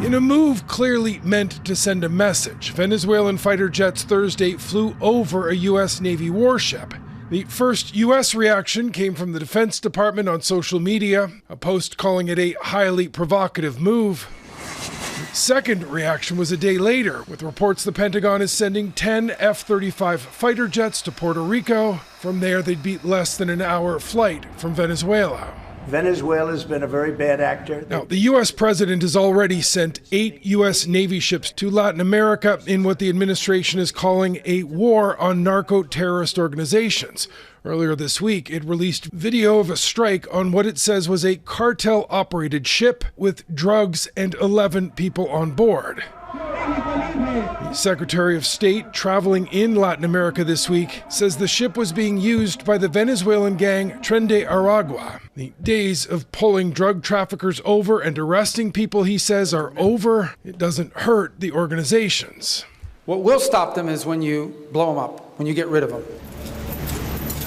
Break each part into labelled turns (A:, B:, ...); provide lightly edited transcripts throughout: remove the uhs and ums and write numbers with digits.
A: In a move clearly meant to send a message, Venezuelan fighter jets Thursday flew over a U.S. Navy warship. The first U.S. reaction came from the Defense Department on social media, a post calling it a highly provocative move. The second reaction was a day later, with reports the Pentagon is sending 10 F-35 fighter jets to Puerto Rico. From there, they'd be less than an hour flight from Venezuela.
B: Venezuela's been a very bad actor.
A: Now, the U.S. president has already sent 8 U.S. Navy ships to Latin America in what the administration is calling a war on narco-terrorist organizations. Earlier this week, it released video of a strike on what it says was a cartel-operated ship with drugs and 11 people on board. The Secretary of State traveling in Latin America this week says the ship was being used by the Venezuelan gang Tren de Aragua. The days of pulling drug traffickers over and arresting people, he says, are over. It doesn't hurt the organizations.
C: What will stop them is when you blow them up, when you get rid of them.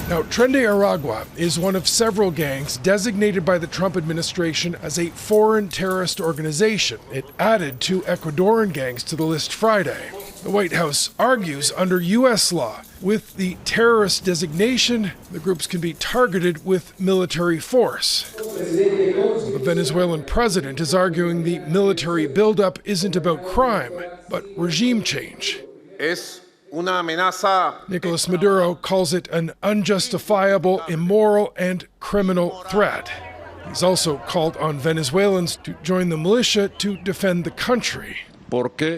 A: Now, Tren de Aragua is one of several gangs designated by the Trump administration as a foreign terrorist organization. It added 2 Ecuadorian gangs to the list Friday. The White House argues under U.S. law, with the terrorist designation, the groups can be targeted with military force. The Venezuelan president is arguing the military buildup isn't about crime, but regime change. Nicolas Maduro calls it an unjustifiable, immoral, and criminal threat. He's also called on Venezuelans to join the militia to defend the country.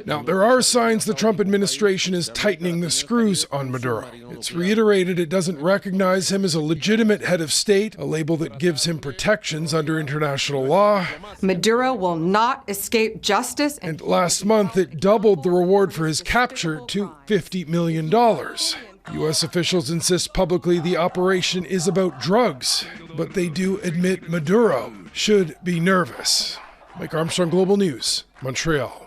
A: Now, there are signs the Trump administration is tightening the screws on Maduro. It's reiterated it doesn't recognize him as a legitimate head of state, a label that gives him protections under international law.
D: Maduro will not escape justice.
A: And last month, it doubled the reward for his capture to $50 million. U.S. officials insist publicly the operation is about drugs, but they do admit Maduro should be nervous. Mike Armstrong, Global News, Montreal.